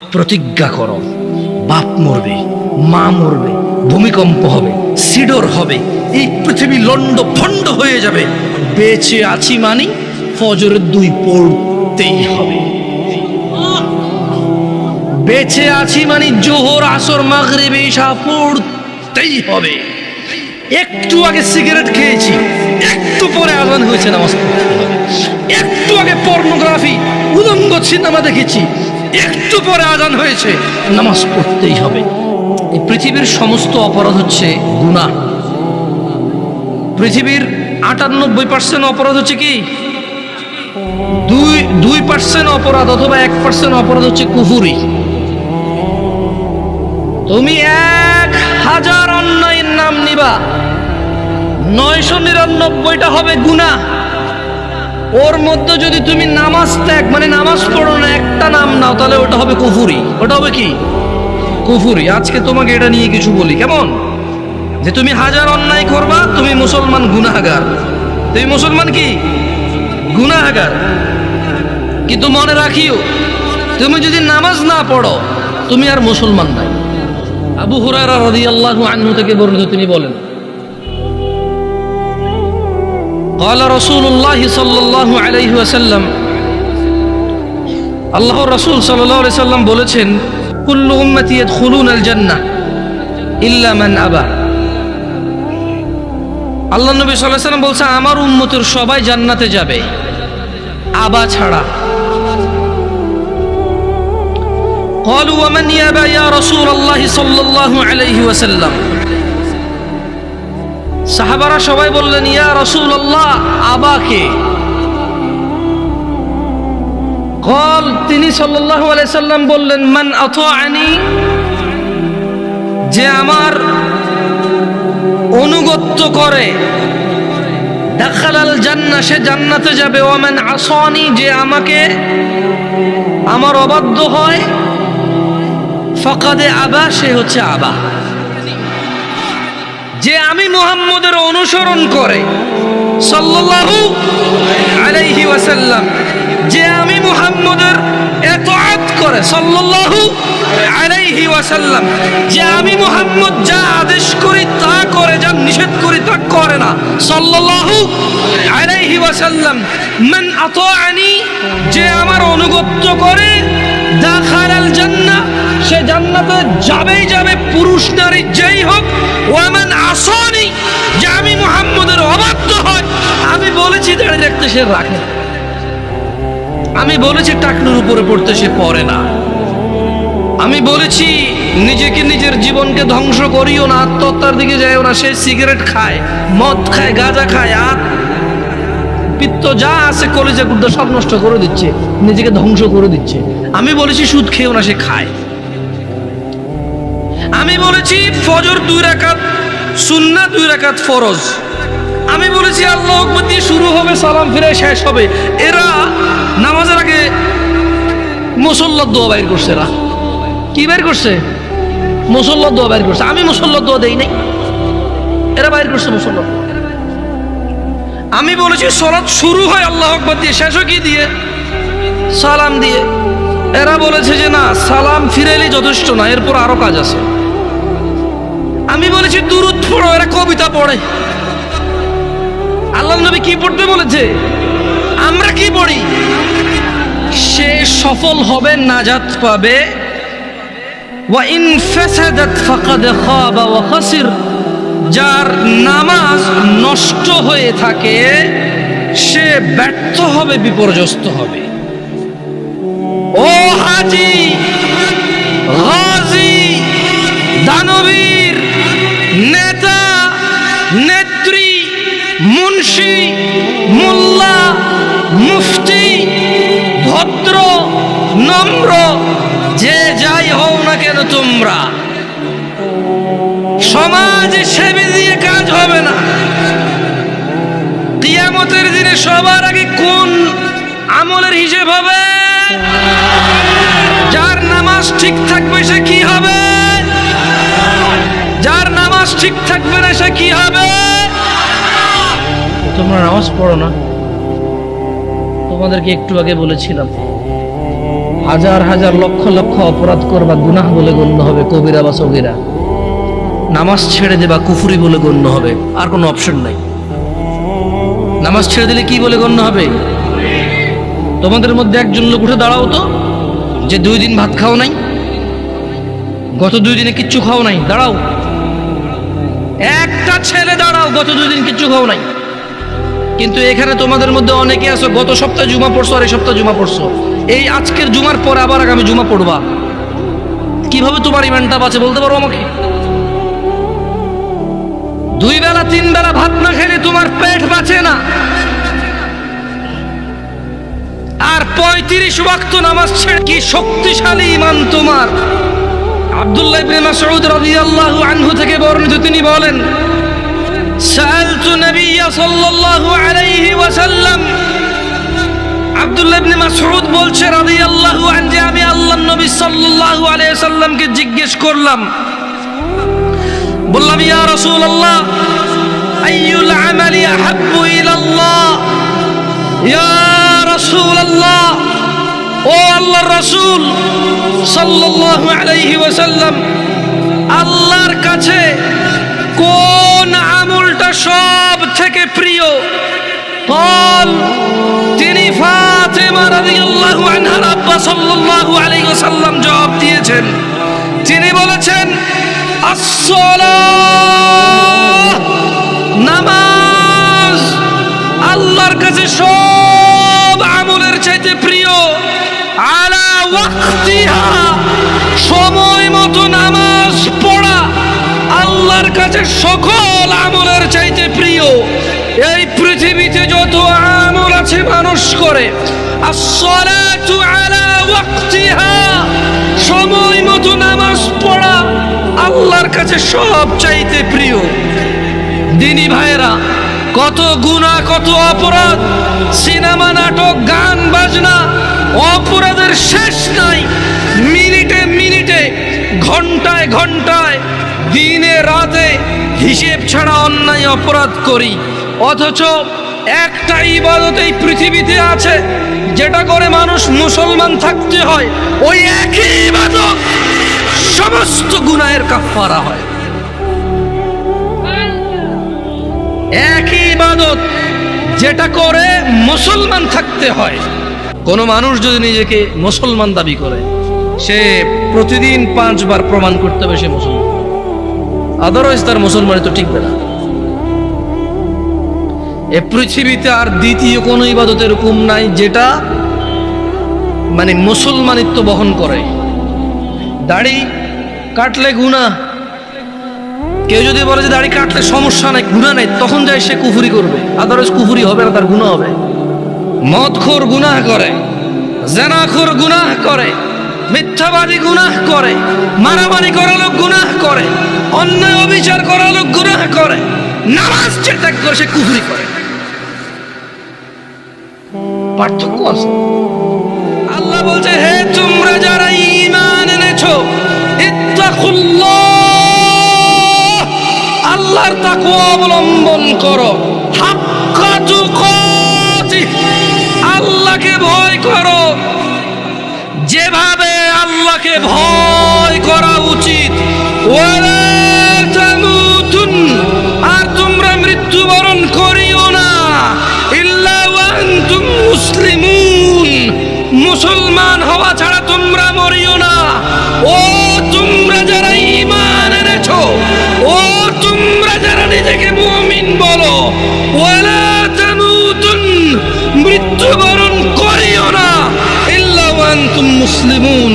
প্রতিজ্ঞা করো, বাপ মরবে, মা মরবে, ভূমিকম্প হবে, সিডর হবে, এই পৃথিবী লন্ড ভন্ড হয়ে যাবে, বেঁচে আছি মানি ফজরের 2 পড়তেই হবে। বেঁচে আছি মানি জোহর আসর মাগরিব ইশা পড়তেই হবে। একটু আগে সিগারেট খেয়েছি, একটু পরে আজান হয়েছে, নামাজ পড়তে হবে। একটু আগে পর্নোগ্রাফি উলঙ্গ সিনেমা দেখেছি, একটু পরে আজান হয়েছে, নামাজ পড়তেই হবে। এই পৃথিবীর সমস্ত অপরাধ হচ্ছে গুনাহ। পৃথিবীর 98% অপরাধ হচ্ছে কি? 2% অপরাধ অথবা 1% অপরাধ হচ্ছে কুফরি। তুমি 1000 অন্যায়ের নাম নিবা, 999টা হবে গুনাহ। ওর মধ্যে যদি তুমি নামাজ ত্যাগ মানে নামাজ পড়ো না, একটা নাম নাও, তাহলে ওটা হবে কুফরি। ওটা হবে কি? কুফরি। আজকে তোমাকে এটা নিয়ে কিছু বলি, কেমন? যে তুমি 1000 অন্যায় করবা, তুমি মুসলমান গুনাহগার। তুমি মুসলমান কি? গুনাহগার। কিন্তু মনে রাখিও, তুমি যদি নামাজ না পড়ো, তুমি আর মুসলমান নাই। আবু হুরায়রা রাদিয়াল্লাহু আনহু থেকে বর্ণিত, তিনি বলেন, قال رسول الله صلى الله عليه وسلم, আল্লাহর রাসূল সাল্লাল্লাহু আলাইহি সাল্লাম বলেছেন, কুল্লু উম্মতি ইয়াদখুলুনাল জান্নাহ ইল্লা মান আবা। আল্লাহ নবী সাল্লাল্লাহু আলাইহি সাল্লাম বলছেন, আমার উম্মতের সবাই জান্নাতে যাবে, আবা ছাড়া। قالوا ومن يابى يا رسول الله صلى الله عليه وسلم। সাহাবারা সবাই বললেন, ইয়া রাসূলুল্লাহ, আবাকে? قال, তিনি সাল্লাল্লাহু আলাইহি সাল্লাম বললেন, মান আতাআনি, যে আমার অনুগত্য করে, দাখালাল জান্নাহ, সে জান্নাতে যাবে। ওয়া মান আসানি, যে আমাকে আমার অবাধ্য হয়, ফাকাদে আবা, সে হচ্ছে আবা। যে আমি মুহাম্মদের অনুসরণ করে সাল্লাল্লাহু আলাইহি ওয়াসাল্লাম, যে আমি মুহাম্মদের ইতাআত করে সাল্লাল্লাহু আলাইহি ওয়াসাল্লাম, যে আমি মুহাম্মদ যা আদেশ করি তা করে, যা নিষেধ করি তা করে না সাল্লাল্লাহু আলাইহি ওয়াসাল্লাম। মান আতাআনি, যে আমার অনুগত্য করে, দাখালাল জান্নাহ, সে জান্নাতে যাবেই যাবে, পুরুষ নারী যেই হোক। ওয়া মান আসানি, যে আমি মুহাম্মদের অবাধ্য হয়, আমি বলেছি দাঁড়িয়ে রাখতে সে রাখে, আমি বলেছি টাকনুর উপরে পড়তে সে পড়ে না, আমি বলেছি নিজেকে নিজের জীবনকে ধ্বংস করিও না, আত্মহত্যার দিকে যাইও না, সে সিগারেট খায়, মদ খায়, গাঁজা খায়, আর পিত্ত যা আছে কলিজা গুর্দা সব নষ্ট করে দিচ্ছে, নিজেকে ধ্বংস করে দিচ্ছে। আমি বলেছি সুদ খেয়েও না, সে খায়। আমি বলেছি ফজর 2 রাকাত সুন্নাত, 2 রাকাত ফরজ। আমি বলেছি আল্লাহু আকবার দিয়ে শুরু হবে, সালাম ফিরে শেষ হবে। এরা নামাজের আগে মুসল্লার দোয়া বাইর করছে। এরা কি বাইর করছে? মুসল্লার দোয়া বাইর করছে। আমি মুসল্লার দোয়া দেই নাই, এরা বাইর করছে মুসল্লার। আমি বলেছি সালাত শুরু হয় আল্লাহু আকবার দিয়ে, শেষ হয় কি দিয়ে? সালাম দিয়ে। এরা বলেছে যে না, সালাম ফিরাইলে যথেষ্ট না, এরপর আরো কাজ আছে। আমি বলেছি দুরূদ পড়ো, এরা কবিতা পড়ে। আল্লাহর নবী কি পড়তে বলেছে? আমরা কি পড়ি? সে সফল হবে, নাজাত পাবে। ওয়া ইন ফাসাদাত ফাকাদ খাবা ওয়া খাসির, যার নামাজ নষ্ট হয়ে থাকে সে ব্যর্থ হবে, বিপর্যস্ত হবে। ও হাজি, গাজী, দানবীর, নেতা, নেত্রী, মুন্সি, মোল্লা, মুফতি, ভদ্র, নম্র, যে যাই হও না কেন, তোমরা সমাজ সেবী দিয়ে কাজ হবে না। কিয়ামতের দিনে সবার আগে কোন আমলের হিসেব হবে? যার নামাজ ঠিক থাকবে সে কি হবে? যার নামাজ ঠিক থাকবে না সে কি হবে? তোমরা নামাজ পড়ো না, তোমাদেরকে একটু আগে বলেছিলাম হাজার হাজার লক্ষ লক্ষ অপরাধ করবা, গুনাহ বলে গণ্য হবে, কবিরা বা সগীরা। নামাজ ছেড়ে দেবা কুফরি বলে গণ্য হবে, আর কোনো অপশন নাই। নামাজ ছেড়ে দিলে কি বলে গণ্য হবে? তোমাদের মধ্যে একজন লোক উঠে দাঁড়াও তো, যে 2 দিন ভাত খাও নাই, গত 2 দিনে কিচ্ছু খাও নাই, দাঁড়াও। একটা ছেলে দাঁড়াও, গত 2 দিন কিচ্ছু খাও নাই। কিন্তু এখানে তোমাদের মধ্যে অনেকে আছো গত সপ্তাহে জুমা পড়ছো আর এই সপ্তাহে জুমা পড়ছো, এই আজকের জুমার পরে আবার আগামী জুমা পড়বা। কিভাবে তোমার ইমানটা বাঁচে বলতে পারো আমাকে? 2 বেলা 3 বেলা ভাত না খেলে তোমার পেট বাঁচে না, আর 35 ওয়াক্ত নামাজ ছেড়ে কি শক্তিশালী ইমান তোমার। আব্দুল্লাহ ইবনে মাসউদ রাদিয়াল্লাহু আনহু থেকে বর্ণিত, তিনি বলেন, সাআলতু নবিয়্য সাল্লাল্লাহু আলাইহি ওয়াসাল্লাম। আব্দুল্লাহ ইবনে মাসউদ বলছে রাদিয়াল্লাহু আনহু, যে আমি আল্লাহর নবী সাল্লাল্লাহু আলাইহি ওয়াসাল্লামকে জিজ্ঞেস করলাম, বললাম, ইয়া রাসূলুল্লাহ, আইয়ুল আমালি আহাব্বু ইলাল্লাহ? ইয়া রাসূলুল্লাহ, ও আল্লাহর রাসূল সাল্লাল্লাহু আলাইহি ওয়াসাল্লাম, আল্লাহর কাছে কোন আমলটা সব থেকে প্রিয়? قال, তিনি ফাতেমা রাদিয়াল্লাহু আনহার আব্বা সাল্লাল্লাহু আলাইহি ওয়াসাল্লাম জবাব দিয়েছেন, তিনি বলেছেন, আসসালাহ, নামাজ আল্লাহর কাছে সব আমলের চাইতে প্রিয়। আলা ওয়াক্তিহা, সময় মতো নামাজ পড়া আল্লাহর কাছে সকল আমলের চাইতে প্রিয়। এই পৃথিবীতে যত আমল আছে মানুষ করে, আসসালাতু আলা ওয়াক্তিহা, সময় মতো নামাজ পড়া আল্লাহর কাছে সব চাইতে প্রিয়। দিনী ভাইরা, কত গুনাহ, কত অপরাধ, সিনেমা, নাটক, গান বাজনা, অপরাধের শেষ নাই। মিনিটে মিনিটে, ঘন্টায় ঘন্টায়, দিনে রাতে হিসেব ছাড়া অন্যায় অপরাধ করি, অথচ একটা ইবাদত এই পৃথিবীতে আছে যেটা করে মানুষ মুসলমান থাকতে হয়, ওই একই ইবাদত সমস্ত গুনাহের কাফারা হয়। একই ইবাদত যেটা করে মুসলমান থাকতে হয়। কোন মানুষ যদি নিজেকে মুসলমান দাবি করে, সে প্রতিদিন 5 বার প্রমাণ করতে হবে সে মুসলমান, আদারওয়াইজ তার মুসলমানি তো টিকবে না। এ পৃথিবীতে আর দ্বিতীয় কোনো ইবাদত এরকম নাই যেটা মানে মুসলমানিত্ব বহন করে। দাড়ি কাটলে গুনাহ, কেউ যদি বলে যে দাড়ি কাটলে সমস্যা নাই, গুনাহ নাই, তখন যায় সে কুফরি করবে, আদারওয়াইজ কুফরি হবে না, তার গুনাহ হবে। মদখোর গুনাহ করে, জেনাখোর গুনাহ করে, মিথ্যাবাদী গুনাহ করে, মারামারি করা লোক গুনাহ করে, অন্যায় অবিচার করা লোক গুনাহ করে, নামাজ ত্যাগ করে সে কুফরি করে। পার্থক্য আছে। আল্লাহ বলছে, হে তোমরা যারা ঈমান এনেছো, ইত্তাকুল্লাহ, আল্লাহর তাকওয়া অবলম্বন করো, হাক্কা তুকাতিহ, আল্লাহকে ভয় করো যেভাবে আল্লাহকে ভয় করা উচিত। ওয়ালা তামুতুন, আর তোমরা মৃত্যুবরণ করিও না, ইল্লা ওয়া আনতুম মুসলিমুন, মুসলমান হওয়া ছাড়া তোমরা মরিও না। ও তোমরা যারা ঈমান এনেছো, ও তোমরা যারা নিজেকে মুমিন বলো, ওয়ালা তামুতুন, মৃত্যুবরণ করিও না, ইল্লা ওয়া আনতুম মুসলিমুন,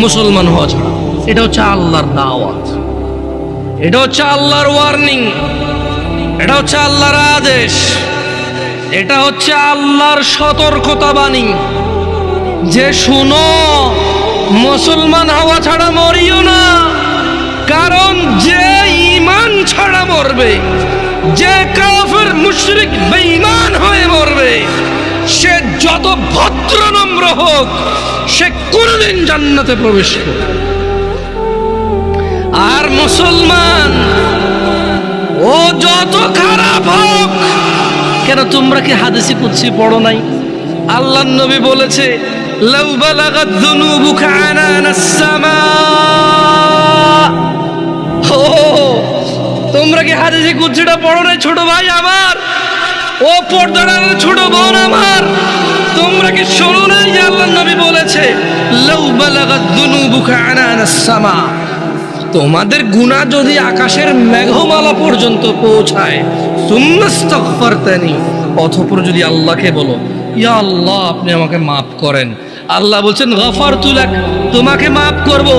মুসলমান হওয়া ছাড়া। এটা হচ্ছে আল্লাহর দাওয়াত, এটা হচ্ছে আল্লাহর ওয়ার্নিং, এটা হচ্ছে আল্লাহর আদেশ, এটা হচ্ছে আল্লাহর সতর্কতা বাণী যে শুনো, মুসলমান হওয়া ছাড়া মরিও না। কারণ যে ঈমান ছাড়া মরবে, যে কাফের মুশরিক বেঈমান হয়ে মরবে, সে যত ভদ্র নম্র হোক, সে কোনদিন জান্নাতে প্রবেশ করবে। আর মুসলমান ও যত খারাপ হোক কেন, তোমরা কি হাদিসে কুদসি পড়ো নাই? আল্লাহর নবী বলেছে, লাউ বালাগাত যুনুবুকা আনানাস সামা। ও তোমরা কি হাদিসে কুদসিটা পড়ো না ছোট ভাই আমার, ও পর্দার ছোট বোন আমার, তোমরা কি শোনো না যে আল্লাহর নবী বলেছে লাউ বালাগাত যুনুবুকা আনানাস সামা, তোমাদের গুনাহ যদি আকাশের মেঘমালা পর্যন্ত পৌঁছায়, সুম্মাস্তাগফারতানি, অতঃপর যদি আল্লাহকে বলো ইয়া আল্লাহ আপনি আমাকে মাফ করেন, আল্লাহ বলছেন গফারতু লাক, তোমাকে মাফ করব,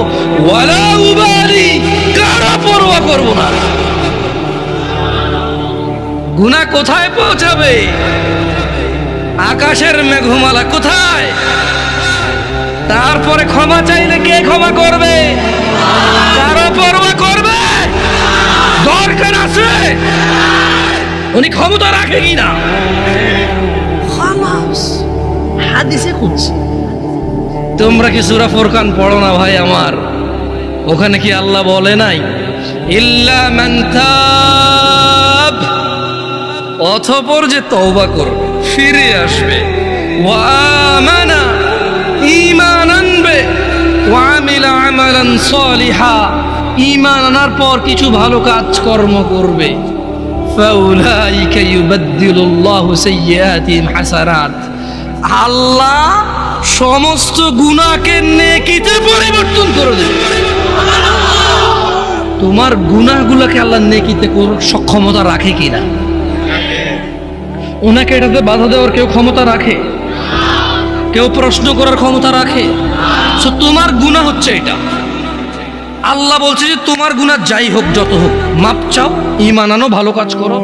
ওয়ালা উবালি, কারো পরোয়া করব না। গুনাহ কোথায় পৌঁছাবে? আকাশের মেঘমালা কোথায়? তারপরে ক্ষমা চাইলে কে ক্ষমা করবে? কারো পরোয়া করবে? দরকার আছে উনি ক্ষমতা রাখে কিনা, খালাস হাদিসে কুদসি। তোমরা কি সূরা ফুরকান পড়ো না ভাই আমার? ওখানে কি আল্লাহ বলে নাই ইল্লা মান তাব, অতঃপর যে তওবা করবে, ফিরে আসবে, ওয়া আমানা, ঈমান আনবে, ওয়া আমিলা আমালান সালিহা, ঈমান আনার পর কিছু ভালো কাজকর্ম করবে, ফাউলাইকা ইউবাদদিলুল্লাহু সাইয়্যাতিহিম হাসানাত, আল্লাহ সমস্ত গুনাহকে নেকিতে পরিবর্তন করে দেবে। তোমার গুনাহগুলোকে আল্লাহ নেকিতে করার সক্ষমতা রাখে কিনা? ওনাকে এটাতে বাধা দেওয়ার কেউ ক্ষমতা রাখে? কেউ প্রশ্ন করার ক্ষমতা রাখে? সো তোমার গুনাহ হচ্ছে এটা, আল্লাহ বলছে যে তোমার গুনাহ যাই হোক যত হোক মাপ চাও, ঈমান আনো, ভালো কাজ করো,